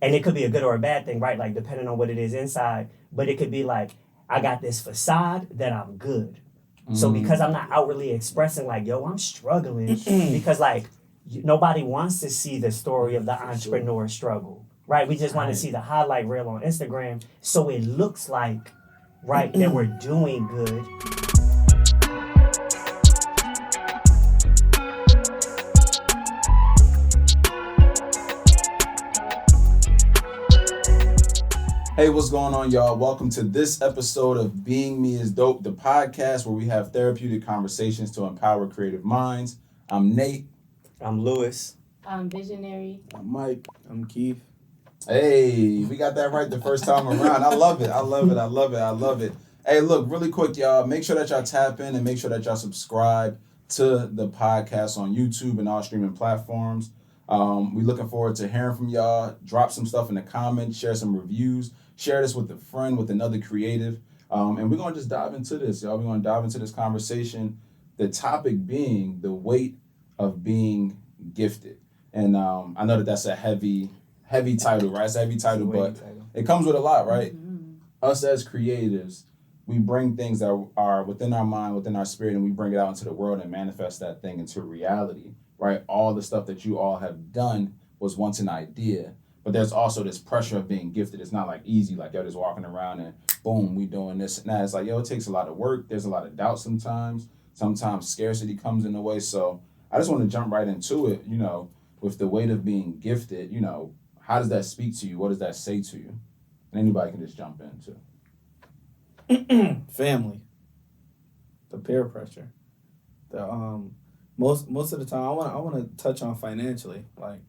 and it could be a good or a bad thing, right? Like depending on what it is inside. But it could be like, I got this facade that I'm good. So because I'm not outwardly expressing like, yo, I'm struggling, because like nobody wants to see the story of the entrepreneur struggle, right? We just want to see the highlight reel on Instagram, so it looks like, right, that we're doing good. Hey, what's going on, y'all? Welcome to this episode of Being Me is Dope, the podcast where we have therapeutic conversations to empower creative minds. I'm Nate. I'm Lewis. I'm Visionary. I'm Mike. I'm Keith. Hey, we got that right the first time around. I love it. Hey, look, really quick, y'all. Make sure that y'all tap in and make sure that y'all subscribe to the podcast on YouTube and all streaming platforms. We're looking forward to hearing from y'all. Drop some stuff in the comments, share some reviews, share this with a friend, with another creative. And we're going to just dive into this, y'all. We're going to dive into this conversation. The topic being the weight of being gifted. And I know that that's a heavy title, right? It's a heavy title, but it comes with a lot, right? Mm-hmm. Us as creatives, we bring things that are within our mind, within our spirit, and we bring it out into the world and manifest that thing into reality, right? All the stuff that you all have done was once an idea, but there's also this pressure of being gifted. It's not like easy, like you're just walking around and boom, we doing this and that. It's like, yo, it takes a lot of work. There's a lot of doubt sometimes. Sometimes scarcity comes in the way. So I just want to jump right into it, with the weight of being gifted, how does that speak to you? What does that say to you? And anybody can just jump into. Family. The peer pressure. The most of the time I want to touch on financially. Like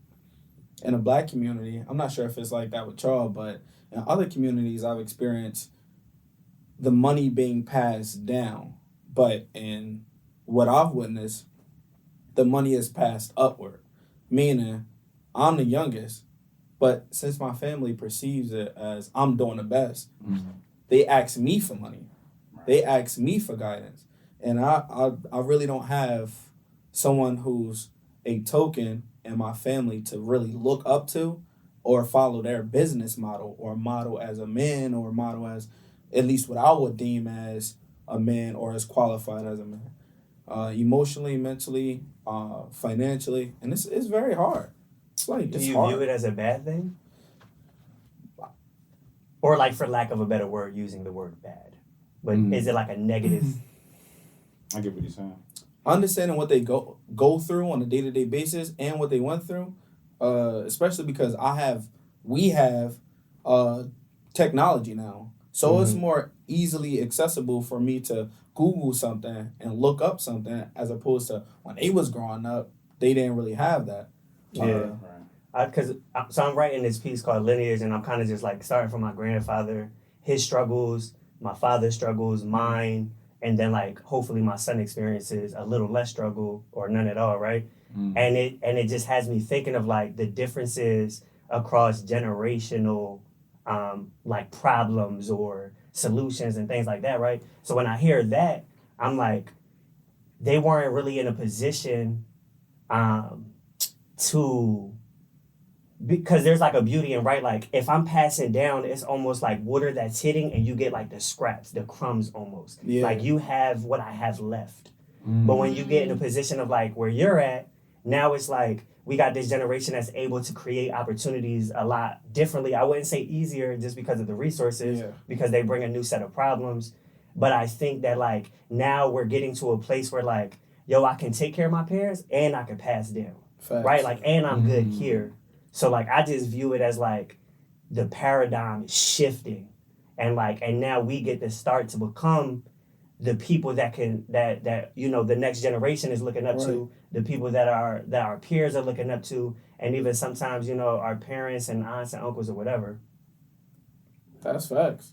in a Black community, I'm not sure if it's like that with y'all, but in other communities I've experienced the money being passed down. But in what I've witnessed, the money is passed upward. Meaning I'm the youngest, but since my family perceives it as I'm doing the best, they ask me for money. Right. They ask me for guidance. And I really don't have someone who's a token in my family to really look up to or follow their business model or model as a man or model as at least what I would deem as a man or as qualified as a man. Emotionally, mentally, financially, and it's very hard. It's like, do you view it as a bad thing? Or like, for lack of a better word, using the word bad. But is it like a negative? I get what you're saying. Understanding what they go through on a day-to-day basis and what they went through, especially because we have technology now. So it's more easily accessible for me to Google something and look up something as opposed to when they was growing up, they didn't really have that. Yeah. So I'm writing this piece called Lineage, and I'm kind of just like starting from my grandfather, his struggles, my father's struggles, mine, and then like hopefully my son experiences a little less struggle or none at all, right? And it just has me thinking of like the differences across generational like problems or solutions and things like that, right? So when I hear that, I'm like, they weren't really in a position because there's like a beauty in, right? Like if I'm passing down, it's almost like water that's hitting and you get like the scraps, the crumbs almost. Yeah. Like you have what I have left. But when you get in a position of like where you're at, now it's like we got this generation that's able to create opportunities a lot differently. I wouldn't say easier just because of the resources, because they bring a new set of problems. But I think that like now we're getting to a place where like, yo, I can take care of my parents and I can pass down. Facts. Right? Like, and I'm good here. So like I just view it as like the paradigm is shifting, and now we get to start to become the people that can that the next generation is looking up to, the people that our peers are looking up to, and even sometimes our parents and aunts and uncles or whatever. That's facts.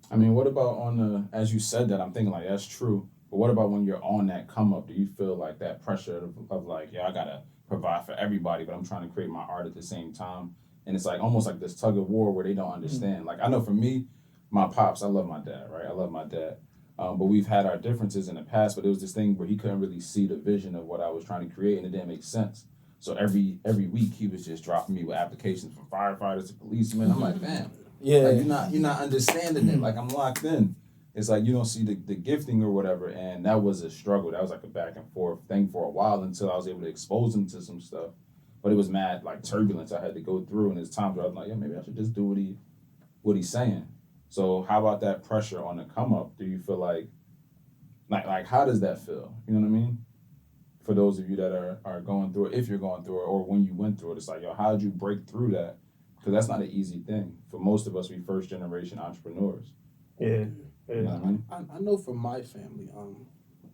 I mean, what about as you said that, I'm thinking like that's true, but what about when you're on that come up? Do you feel like that pressure of like, yeah, I gotta provide for everybody, but I'm trying to create my art at the same time, and it's like almost like this tug of war where they don't understand. Like I know for me, my pops, I love my dad, right? I love my dad, but we've had our differences in the past. But it was this thing where he couldn't really see the vision of what I was trying to create, and it didn't make sense. So every week he was just dropping me with applications from firefighters to policemen. I'm like, fam, like you're not understanding it. Like I'm locked in. It's like you don't see the gifting or whatever, and that was a struggle. That was like a back and forth thing for a while until I was able to expose him to some stuff. But it was mad like turbulence I had to go through, and there's times where I was like, yeah, maybe I should just do what he's saying. So how about that pressure on the come up? Do you feel like how does that feel? You know what I mean? For those of you that are going through it, if you're going through it, or when you went through it, it's like, yo, how did you break through that? Because that's not an easy thing. For most of us, we first generation entrepreneurs. Yeah. You know what I mean? I know from my family,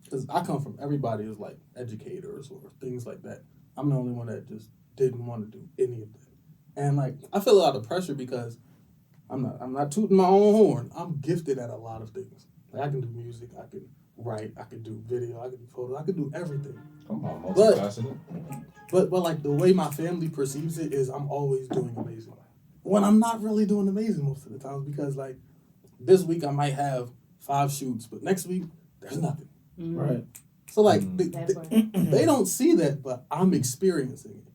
because I come from everybody is like educators or things like that. I'm the only one that just didn't want to do any of that, and like I feel a lot of pressure because I'm not tooting my own horn. I'm gifted at a lot of things. Like I can do music, I can write, I can do video, I can do photos, I can do everything. Come on, multifaceted. But like the way my family perceives it is I'm always doing amazing. When I'm not really doing amazing most of the times because like this week I might have 5 shoots, but next week there's nothing. Mm-hmm. Right. So like they don't see that, but I'm experiencing it.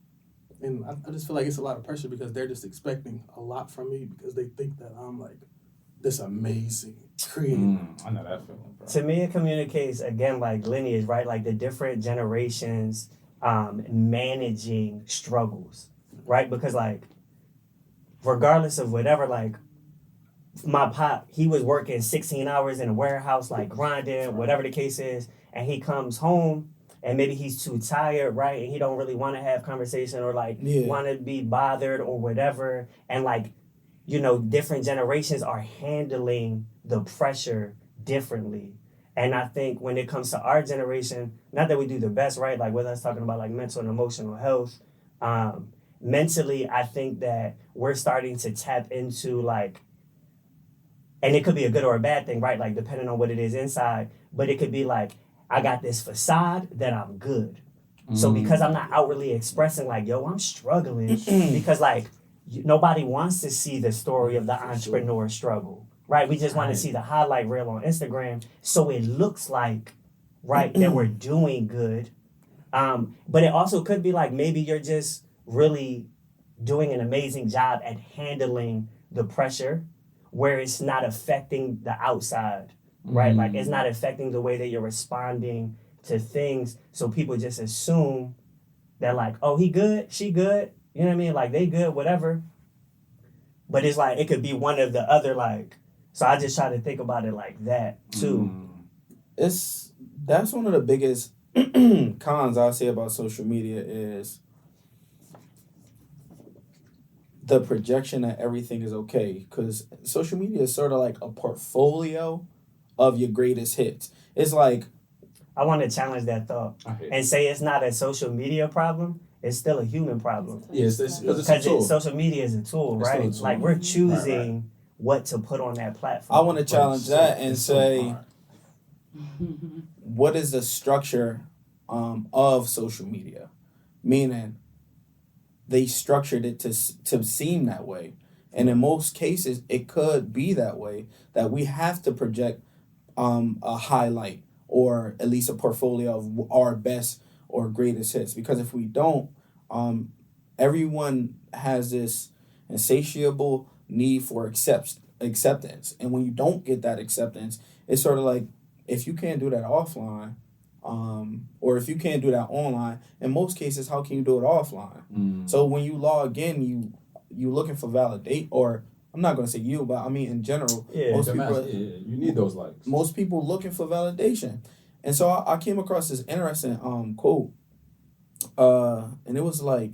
And I just feel like it's a lot of pressure because they're just expecting a lot from me because they think that I'm like this amazing creative. I know that feeling, bro. To me, it communicates, again, like lineage, right? Like the different generations managing struggles, right? Because, like, regardless of whatever, like, my pop, he was working 16 hours in a warehouse, like, grinding, whatever the case is, and he comes home, and maybe he's too tired, right? And he don't really want to have conversation or, like, want to be bothered or whatever. And, like, you know, different generations are handling the pressure differently. And I think when it comes to our generation, not that we do the best, right? Like whether it's talking about like mental and emotional health, mentally, I think that we're starting to tap into like, and it could be a good or a bad thing, right? Like depending on what it is inside, but it could be like, I got this facade that I'm good. So because I'm not outwardly expressing like, yo, I'm struggling because like, nobody wants to see the story of the entrepreneur struggle, right? We just want to see the highlight reel on Instagram so it looks like, right, that we're doing good. But it also could be like maybe you're just really doing an amazing job at handling the pressure where it's not affecting the outside, right? Like it's not affecting the way that you're responding to things. So people just assume that like, oh, he good, she good. You know what I mean? Like, they good, whatever. But it's like, it could be one of the other, like... So I just try to think about it like that, too. That's one of the biggest cons I say about social media is the projection that everything is okay. Because social media is sort of like a portfolio of your greatest hits. It's like... I want to challenge that thought and say it's not a social media problem. It's still a human problem. Yes, because social media is a tool, right? A tool. Like we're choosing what to put on that platform. I want to challenge that and say, what is the structure of social media? Meaning, they structured it to seem that way, and in most cases, it could be that way. That we have to project a highlight or at least a portfolio of our best or greatest hits, because if we don't, everyone has this insatiable need for acceptance, and when you don't get that acceptance, it's sort of like if you can't do that offline, or if you can't do that online, in most cases, how can you do it offline? So when you log in, you looking for validate, or I'm not going to say you, but I mean in general, most people you need those likes. Most people looking for validation. And so I came across this interesting quote, and it was like,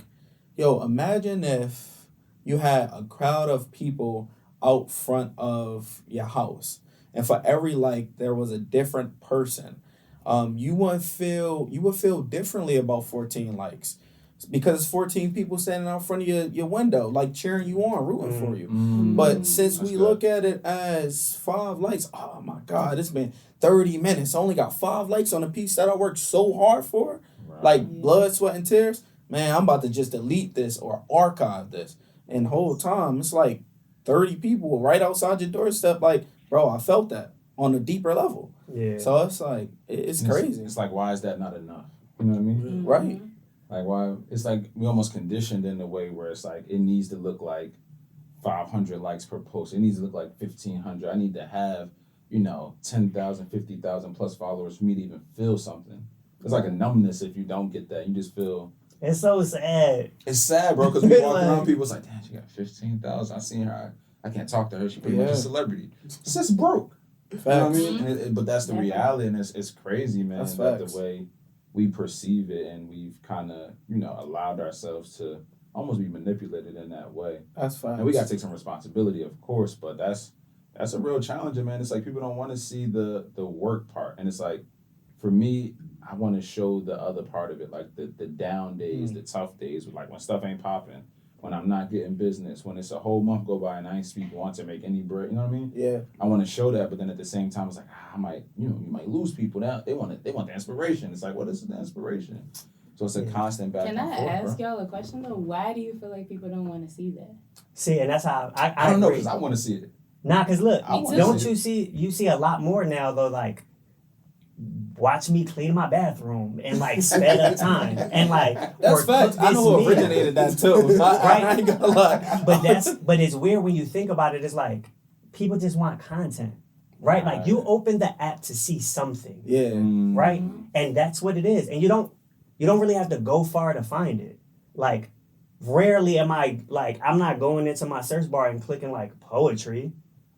yo, imagine if you had a crowd of people out front of your house, and for every like there was a different person. You would feel differently about 14 likes because it's 14 people standing out front of your window, like cheering you on, rooting for you. But since we look at it as 5 likes, oh my God, it's been 30 minutes. I only got 5 likes on a piece that I worked so hard for, like blood, sweat, and tears. Man, I'm about to just delete this or archive this. And the whole time, it's like 30 people right outside your doorstep, like, bro, I felt that on a deeper level. Yeah. So it's like, it's crazy. It's like, why is that not enough? You know what I mean? Right. Like, why? It's like we almost conditioned in a way where it's like it needs to look like 500 likes per post. It needs to look like 1,500. I need to have, 10,000, 50,000 plus followers for me to even feel something. It's like a numbness if you don't get that. You just feel. It's so sad. It's sad, bro, because we walk around, people, it's like, damn, she got 15,000. I seen her. I can't talk to her. She pretty much a celebrity. It's just broke. Facts. You know what I mean? But that's the reality, and it's crazy, man. That's that facts. the way we perceive it, and we've kind of, allowed ourselves to almost be manipulated in that way. That's fine. And we got to take some responsibility, of course, but that's a real challenge, man. It's like people don't want to see the work part, and it's like, for me, I want to show the other part of it, like the down days, the tough days, like when stuff ain't popping, when I'm not getting business, when it's a whole month go by and I ain't speak once to make any bread. You know what I mean? Yeah. I want to show that, but then at the same time, it's like I might, you might lose people. Now they want the inspiration. It's like, what is the inspiration? So it's a constant back Can and I forth. ask Bro. y'all a question though? Why do you feel like people don't want to see that? See, and that's how I don't know, agree. because I want to see it. Nah, cause look, I wanna don't see you see a lot more now though, like watch me clean my bathroom and like sped up time and like That's or facts. cook I know this who meal. originated that too. I ain't gonna lie. But it's weird when you think about it. It's like people just want content, right? Like you open the app to see something, Yeah. right? And that's what it is. And you don't really have to go far to find it. Like rarely am I like I'm not going into my search bar and clicking like poetry.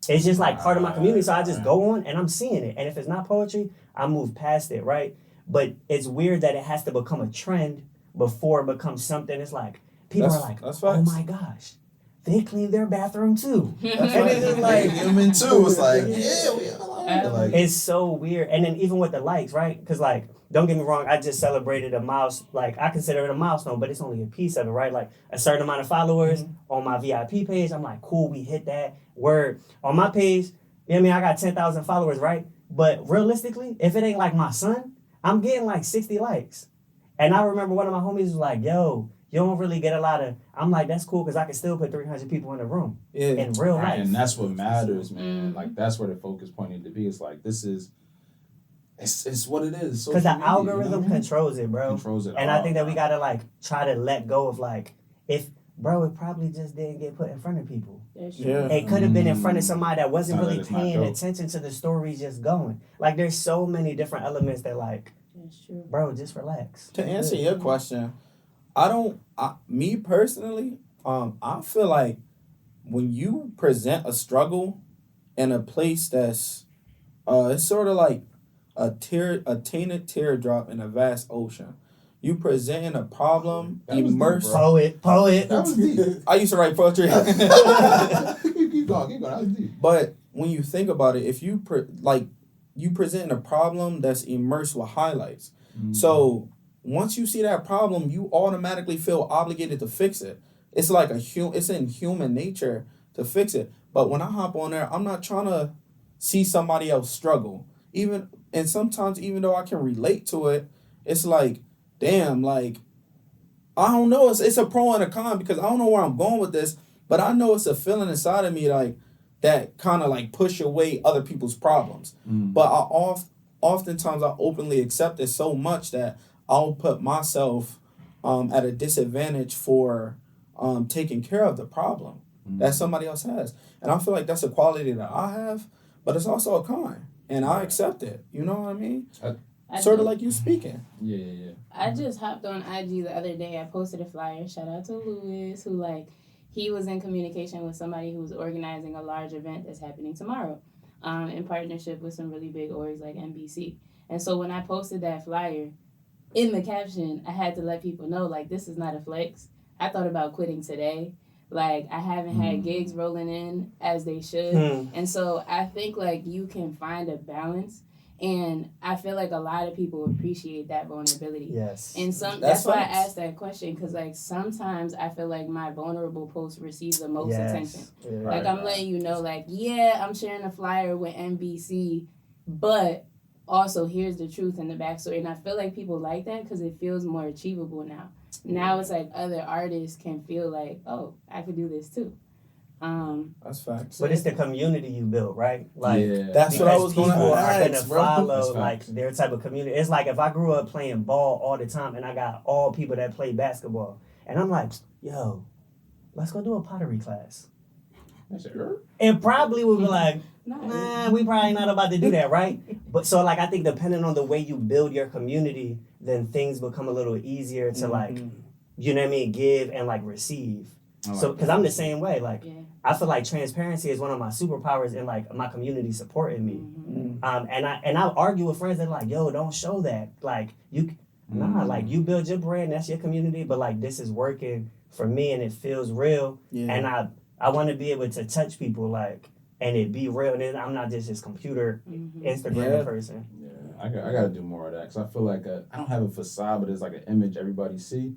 It's just like part of my community, so I just go on and I'm seeing it. And if it's not poetry, I move past it, right? But it's weird that it has to become a trend before it becomes something. It's like people are like, that's oh facts. my gosh, they clean their bathroom too. That's And it's just like human too. It's like, yeah, like, it's so weird. And then even with the likes, right? Because like, don't get me wrong, I just celebrated like I consider it a milestone, but it's only a piece of it, right? Like a certain amount of followers on my VIP page. I'm like, cool, we hit that. Word on my page, you know what I mean? I got 10,000 followers, right? But realistically, if it ain't like my son, I'm getting like 60 likes. And I remember one of my homies was like, yo, you don't really get a lot of, I'm like, that's cool because I can still put 300 people in the room in real life. and that's what matters, man. Like that's where the focus point need to be. It's like it's what it is. Because the algorithm controls it, bro. Controls it and all, I think that bro. we gotta like try to let go of like it probably just didn't get put in front of people. That's true. Yeah. It could have been in front of somebody that wasn't Sounds really like it's not paying dope. attention to the story just going. Like there's so many different elements that like, That's true. bro, just relax. To answer your question, me personally, I feel like when you present a struggle in a place that's, it's sort of like a tainted teardrop in a vast ocean. You presenting a problem, That was deep, immerse. bro. Poet. That was deep. I used to write poetry. keep going. That was deep. But when you think about it, if you you present a problem that's immersed with highlights. So once you see that problem, you automatically feel obligated to fix it. It's like it's in human nature to fix it. But when I hop on there, I'm not trying to see somebody else struggle. And sometimes even though I can relate to it, it's like, damn, like I don't know. It's a pro and a con because I don't know where I'm going with this, but I know it's a feeling inside of me like that kind of like push away other people's problems. But oftentimes I openly accept it so much that I'll put myself at a disadvantage for taking care of the problem that somebody else has. And I feel like that's a quality that I have, but it's also a con. And I accept it. You know what I mean? Sort of like you speaking. Yeah. I just hopped on IG the other day. I posted a flyer. Shout out to Lewis, who he was in communication with somebody who was organizing a large event that's happening tomorrow, in partnership with some really big orgs like NBC. And so when I posted that flyer, in the caption, I had to let people know this is not a flex. I thought about quitting today. I haven't had gigs rolling in as they should. And so I think you can find a balance. And I feel like a lot of people appreciate that vulnerability. Yes. And that's why I asked that question, because sometimes I feel like my vulnerable post receives the most attention. Yeah. I'm letting you know, yeah, I'm sharing a flyer with NBC, but also here's the truth and the backstory. And I feel like people like that because it feels more achievable now. Now it's other artists can feel oh, I could do this too. That's facts. But it's the community you built, right? Like, yeah. That's what I was people going to are gonna ask, bro. follow That's like facts. their type of community. It's like if I grew up playing ball all the time and I got all people that play basketball, and I'm like, yo, let's go do a pottery class. I said, "Er?" And probably would be like, Nice. nah, we probably not about to do that, right? But so like I think depending on the way you build your community, then things become a little easier to like, you know what I mean, give and like receive. I like So because I'm the same way, like Yeah. I feel like transparency is one of my superpowers in like my community supporting me. Mm-hmm. And I argue with friends that are like, yo, don't show that. Like like you build your brand, that's your community, but like this is working for me and it feels real. Yeah. And I want to be able to touch people like and it be real. And then I'm not just this computer Instagram person. Yeah, I got to do more of that because I feel like I don't have a facade, but it's like an image everybody see,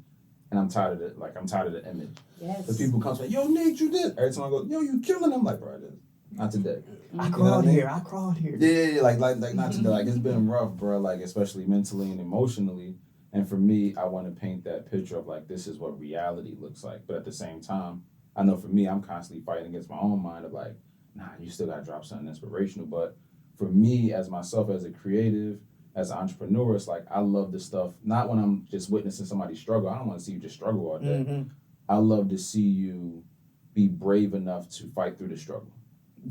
and I'm tired of it. Like I'm tired of the image. Yes. Because people come to me, yo, Nick, you did. Every time I go, yo, you killing them. I'm like, bro, I did. Not today. I You know crawled what I mean? here. I crawled here. Yeah, like not today. Like it's been rough, bro. Like especially mentally and emotionally. And for me, I want to paint that picture of like this is what reality looks like. But at the same time, I know for me, I'm constantly fighting against my own mind of like, nah, you still gotta drop something inspirational. But for me, as myself, as a creative, as an entrepreneur, it's like I love this stuff. Not when I'm just witnessing somebody struggle. I don't want to see you just struggle all day. I love to see you be brave enough to fight through the struggle.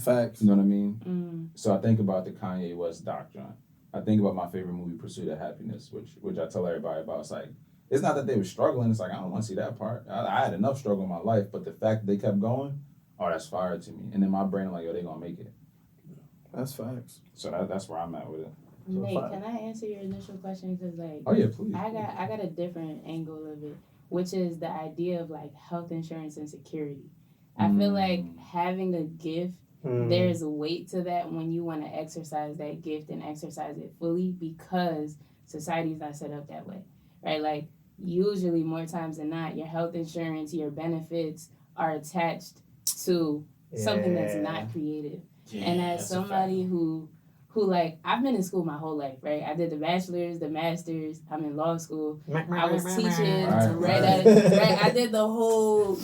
Facts. You know what I mean? So I think about the Kanye West doctrine. I think about my favorite movie, Pursuit of Happiness, which I tell everybody about. It's like, it's not that they were struggling. It's like, I don't want to see that part. I had enough struggle in my life, but the fact that they kept going, oh, that's fire to me. And in my brain, I'm like, yo, they going to make it. That's facts. So that's where I'm at with it. Nate, can I answer your initial question? Because like, Oh, yeah, please. I got a different angle of it, which is the idea of like health insurance and security. I feel like having a gift, there's a weight to that when you want to exercise that gift and exercise it fully because society's not set up that way, right? Like usually more times than not, your health insurance, your benefits are attached to something that's not creative. Yeah, and as somebody who like, I've been in school my whole life, right? I did the bachelor's, the master's, I'm in law school. I was teaching, right? I did the whole,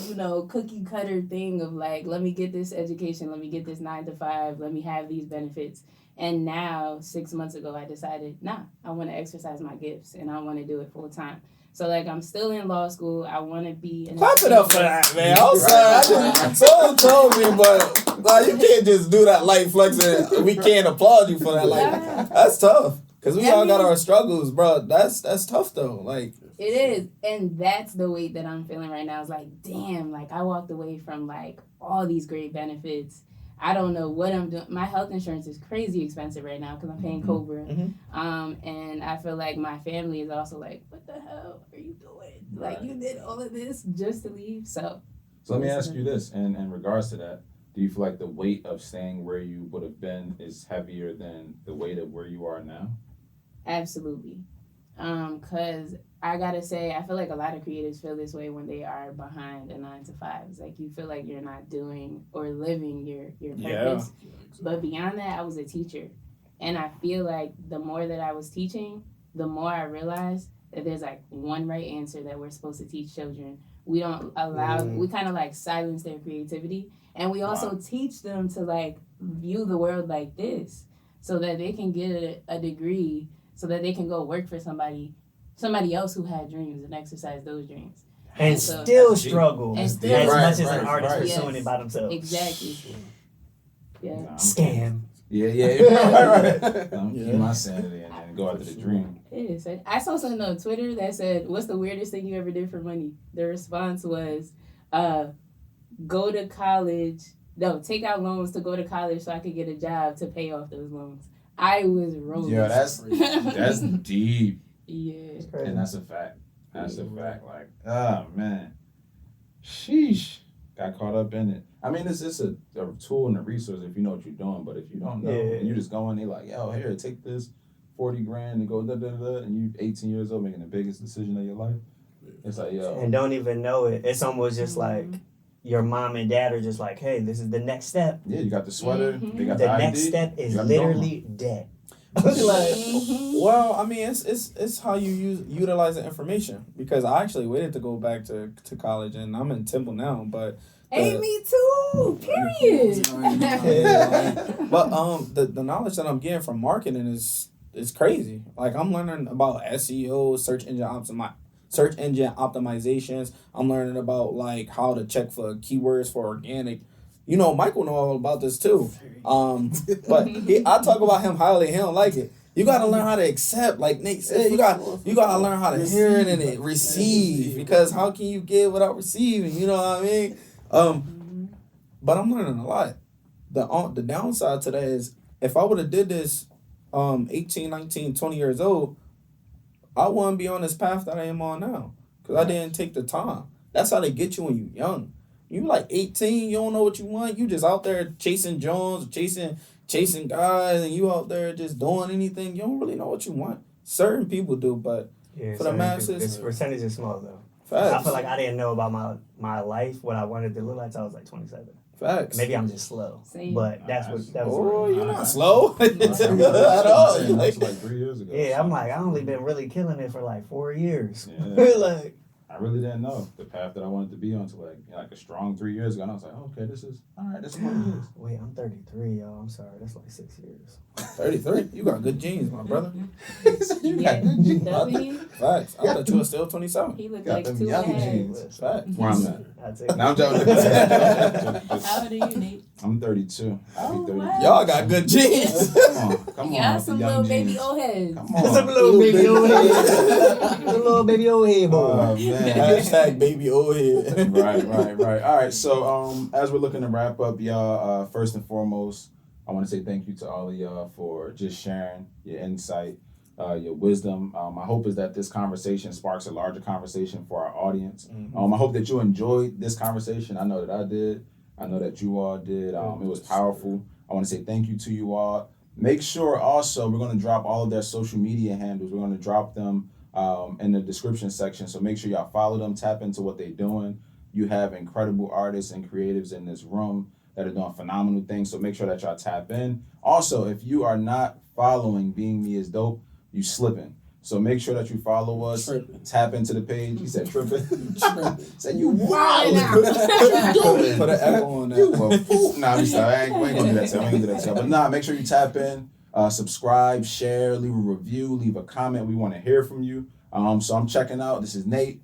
cookie cutter thing of like, let me get this education, let me get this 9 to 5, let me have these benefits. And now, 6 months ago, I decided, I want to exercise my gifts and I want to do it full time. So, like, I'm still in law school. I want to be... Clap it up for that, man. I'm sorry. Someone told me, but like, you can't just do that light flexing. We can't applaud you for that. Like, that's tough. Because we all got our struggles, bro. That's tough, though. Like, it is. And that's the weight that I'm feeling right now. It's like, damn, like, I walked away from, like, all these great benefits. I don't know what I'm doing. My health insurance is crazy expensive right now because I'm paying Cobra. And I feel like my family is also like, what the hell are you doing? Like, you did all of this just to leave? So let me ask you this, and in regards to that, do you feel like the weight of staying where you would have been is heavier than the weight of where you are now? Absolutely. Because I gotta say, I feel like a lot of creatives feel this way when they are behind a 9 to 5. It's like you feel like you're not doing or living your purpose. Yeah. But beyond that, I was a teacher. And I feel like the more that I was teaching, the more I realized that there's like one right answer that we're supposed to teach children. We don't allow, we kind of like silence their creativity. And we also teach them to like view the world like this so that they can get a degree so that they can go work for somebody else who had dreams and exercise those dreams. And so, still struggle and as still, much as an artist pursuing yes, it by themselves. Exactly. Yeah. Scam. Yeah. Keep my sanity and then go after the dream. It is. I saw something on Twitter that said, "What's the weirdest thing you ever did for money?" The response was, "Go to college. No, take out loans to go to college so I could get a job to pay off those loans." I was rolling. Yeah, that's deep. Yeah. And that's a fact. That's a fact. Like, oh man, sheesh, got caught up in it. I mean, it's a tool and a resource if you know what you're doing. But if you don't know, and you just go in, they like, yo, here, take this 40 grand and go da da da, and you 18 years old making the biggest decision of your life. It's like, yo, and don't even know it. It's almost just like your mom and dad are just like, hey, this is the next step. Yeah, you got the sweater. They got the the next ID, step is you got literally debt. well, I mean, it's how you utilize the information. Because I actually waited to go back to college, and I'm in Temple now. But Hey, me too. Period. But the knowledge that I'm getting from marketing is crazy. Like I'm learning about SEO, search engine optimizations. I'm learning about like how to check for keywords for organic. You know, Michael know all about this too. But I talk about him highly. He don't like it. You gotta learn how to accept, like Nate said. You gotta learn how to hear it and it receive. Because how can you give without receiving? You know what I mean? But I'm learning a lot. The downside to that is if I would have did this 18, 19, 20 years old, I wouldn't be on this path that I am on now. Because I didn't take the time. That's how they get you when you're young. You like 18, you don't know what you want. You just out there chasing Jones, chasing guys, and you out there just doing anything. You don't really know what you want. Certain people do, but for the masses... This percentage is small, though. Facts. I feel like I didn't know about my life, what I wanted to look like until I was like 27. Facts. Maybe I'm just slow. Same. But that was You're not slow at all. That's like 3 years ago. Yeah, I'm like, I only been really killing it for like 4 years. Yeah. Like, I really didn't know the path that I wanted to be on until like a strong 3 years ago. And I was like, okay, this is what it is. wait, I'm 33, y'all. I'm sorry. That's like 6 years. 33? You got good genes, my brother. Yeah. Doesn't he? Facts. I thought you were still 27. He looked Got like them 2 young and a half. genes. Facts. Where I'm at. That's it. Now I'm joking. How old are you, Nate? I'm 32. I'll be 32. wow. Y'all got good genes. Come on. Y'all with the some young little baby genes. old heads. Come on. Some little baby old head. Little baby old head boy. Oh, man. Hashtag baby old head. Right. All right. So, as we're looking to wrap up, y'all, first and foremost, I want to say thank you to all of y'all for just sharing your insight, your wisdom. I hope is that this conversation sparks a larger conversation for our audience. I hope that you enjoyed this conversation. I know that I did. I know that you all did. It was powerful. I want to say thank you to you all. Make sure also we're going to drop all of their social media handles. We're going to drop them in the description section. So make sure y'all follow them, tap into what they're doing. You have incredible artists and creatives in this room that are doing phenomenal things. So make sure that y'all tap in. Also, if you are not following Being Me is Dope, you slipping. So make sure that you follow us. Tripping. Tap into the page. He said tripping. Said you Wow. wild. Put an echo on that. Nah, I'm sorry. I ain't gonna do that to you. I ain't gonna do that to you. But nah, make sure you tap in, subscribe, share, leave a review, leave a comment. We want to hear from you. So I'm checking out. This is Nate.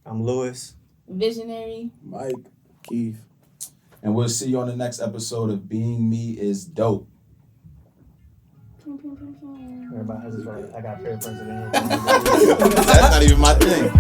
I'm Lewis. Visionary. Mike. Keith. And we'll see you on the next episode of Being Me is Dope. Everybody, I got peer president. That's not even my thing.